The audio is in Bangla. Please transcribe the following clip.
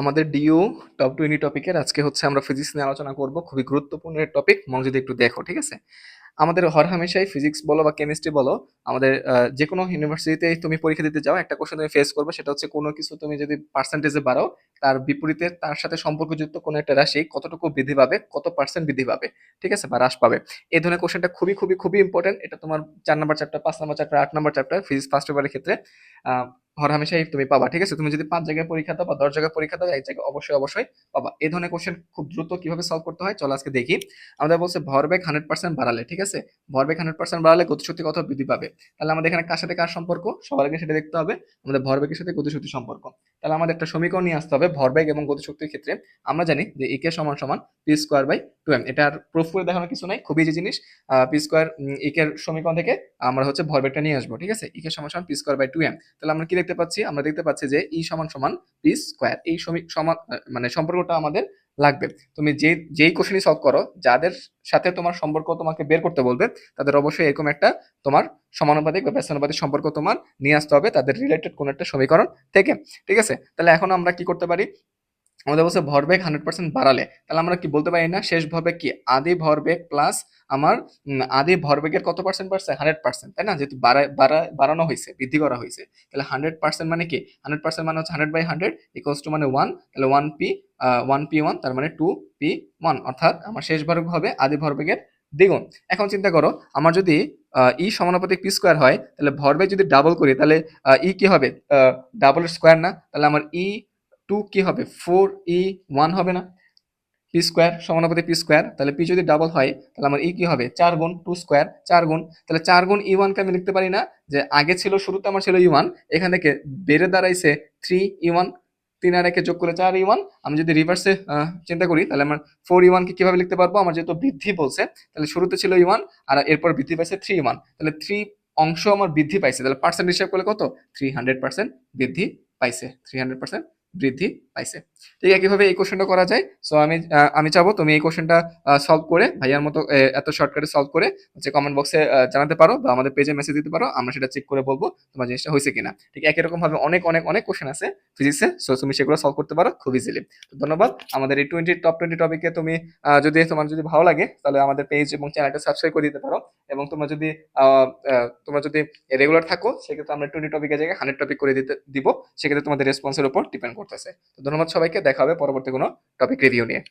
আমাদের ডিইউ টপ 20 টপিকের আজকে হচ্ছে আমরা ফিজিক্স নিয়ে আলোচনা করব। খুবই গুরুত্বপূর্ণ টপিক, মনোযোগ দিয়ে একটু দেখো, ঠিক আছে? আমাদের হরহামেশাই ফিজিক্স বলো বা কেমিস্ট্রি বলো, আমাদের যে কোনো ইউনিভার্সিটিতে তুমি পরীক্ষা দিতে যাও, একটা কোশ্চেন তুমি ফেস করবে, সেটা হচ্ছে কোনো কিছু তুমি যদি পার্সেন্টেজে বাড়াও, তার বিপরীতে তার সাথে সম্পর্কযুক্ত কোনো একটা রাশি কতটুকু বৃদ্ধি পাবে, কত পার্সেন্ট বৃদ্ধি পাবে, ঠিক আছে, বা হ্রাস পাবে। এই ধরনের কোশ্চেনটা খুবই খুবই খুবই ইম্পর্টেন্ট। এটা তোমার 4 নম্বর চ্যাপ্টার, 5 নম্বর চ্যাপ্টার, 8 নম্বর চ্যাপ্টার ফিজিক্স ফার্স্ট পেপারের ক্ষেত্রে হরহামেশাই তুমি পাবা, ঠিক আছে? তুমি যদি 5 জায়গায় পরীক্ষা দাও বা 10 জায়গায় পরীক্ষা দাও, এক জায়গায় অবশ্যই অবশ্যই পাবা। এই ধরনের কোশ্চেন খুব দ্রুত কিভাবে সলভ করতে হয় চলো আজকে দেখি। আমাদের বলছে ভরবেগ 100% বাড়ালে, ঠিক আছে, ভরবেগ 100% বাড়ালে গতিশক্তি কত বৃদ্ধি পাবে। তাহলে আমাদের এখানে কার সাথে কার সম্পর্ক, সবার আগে সেটা দেখতে হবে। আমাদের ভরবেগের সাথে গতিশক্তির সম্পর্ক। তাহলে আমাদের একটা সমীকরণ নিয়ে আসতে হবে ভরবেগ এবং গতিশক্তির ক্ষেত্রে। আমরা জানি যে ইকে সমান সমান পি স্কোয়ার বাই 2m। এটার প্রুফ করে দেখানোর কিছু নাই, খুবই ইজি জিনিস। পি স্কোয়ার ইকের সমীকরণ থেকে আমরা হচ্ছে ভরবেগটা নিয়ে আসবো, ঠিক আছে? ইকে সমান সমান পি স্কোয়ার বাই 2m। তাহলে আমরা কি দেখতে পাচ্ছি? আমরা দেখতে পাচ্ছি যে ই সমান সমান পি স্কোয়ার। এই সমান মানে সম্পর্কটা আমাদের লাগবে। তুমি যেই কোশ্চেনই সলভ করো, যাদের সাথে তোমার সম্পর্ক তোমাকে বের করতে বলবে, তাদের অবশ্যই এরকম একটা তোমার সমানুপাতিক বা ব্যস্তানুপাতিক সম্পর্ক তোমার নিয়ে আসতে হবে, তাদের রিলেটেড কোন একটা সমীকরণ থেকে, ঠিক আছে? তাহলে এখন আমরা কি করতে পারি? আমাদের বলছে ভরবেগ 100% বাড়ালে, তাহলে আমরা কি বলতে পারি না শেষ ভরবেগ কি আদি ভরবেগ প্লাস আমার আদি ভরবেগের কত পার্সেন্ট বাড়ছে? 100%, তাই না? যেহেতু বাড়ানো হয়েছে, বৃদ্ধি করা হয়েছে, তাহলে 100% মানে কি? 100% মানে হচ্ছে 100/100 ইকুয়ালস টু মানে 1। তাহলে 1p, 1p1, তার মানে 2p1, অর্থাৎ আমার শেষ ভরবেগ হবে আদি ভরবেগের দ্বিগুণ। এখন চিন্তা করো, আমার যদি ই সমানুপাতিক পি স্কোয়ার হয়, তাহলে ভরবেগ যদি ডাবল করি, তাহলে ই কি হবে? ডাবল স্কোয়ার না? তাহলে আমার ই টু কি হবে? 4e1 হবে না? পি স্কোয়ার সমানুপাতিক পি স্কোয়ার, তাহলে পি যদি ডাবল হয়, তাহলে আমার ই কি হবে? 4 গুণ 2 স্কোয়ার, 4 গুণ। তাহলে 4 গুণ ই1 কে আমি লিখতে পারি না যে আগে ছিল, শুরুতে আমার ছিল ই1, এখান থেকে বেড়ে দাঁড়াইছে 3e1, 3 আর 1 যোগ করে 4e1। আমি যদি রিভার্সে চিন্তা করি, তাহলে আমার 4e1 কে কিভাবে লিখতে পারবো? আমার যেহেতু বৃদ্ধি বলছে, তাহলে শুরুতে ছিল ই1 আর এরপর বৃদ্ধি পাইছে 3e1, তাহলে 3 অংশ আমার বৃদ্ধি পাইছে, তাহলে পার্সেন্ট হিসাব করলে কত? 300% বৃদ্ধি পাইছে, 300% বৃদ্ধি পাইছে। ঠিক একইভাবে এই কোশ্চেনটা করা যায়। সো আমি চাবো তুমি এই কোশ্চেনটা সলভ করে ভাইয়ার মতো এত শর্টকাটে সলভ করে হচ্ছে কমেন্ট বক্সে জানাতে পারো বা আমাদের পেজে মেসেজ দিতে পারো, আমরা সেটা চেক করে বলবো তোমার জিনিসটা হয়েছে কিনা। ঠিক একই রকম ভাবে অনেক অনেক অনেক কোশ্চেন আছে ফিজিক্সে, সো তুমি সেগুলো সলভ করতে পারো খুব ইজিলি। তো ধন্যবাদ। আমাদের এই টপ 20 টপিকে তুমি যদি তোমার যদি ভালো লাগে, তাহলে আমাদের পেজ এবং চ্যানেলটা সাবস্ক্রাইব করে দিতে পারো। এবং তোমরা যদি রেগুলার থাকো, সেক্ষেত্রে আমরা 20 টপিকের জায়গায় 100 টপিক করে দিব। সেক্ষেত্রে তোমাদের রেসপন্সের উপর ডিপেন্ড করতেছে। তো ধন্যবাদ সবাইকে, দেখা হবে পরবর্তী কোনো টপিক রিভিউ নিয়ে।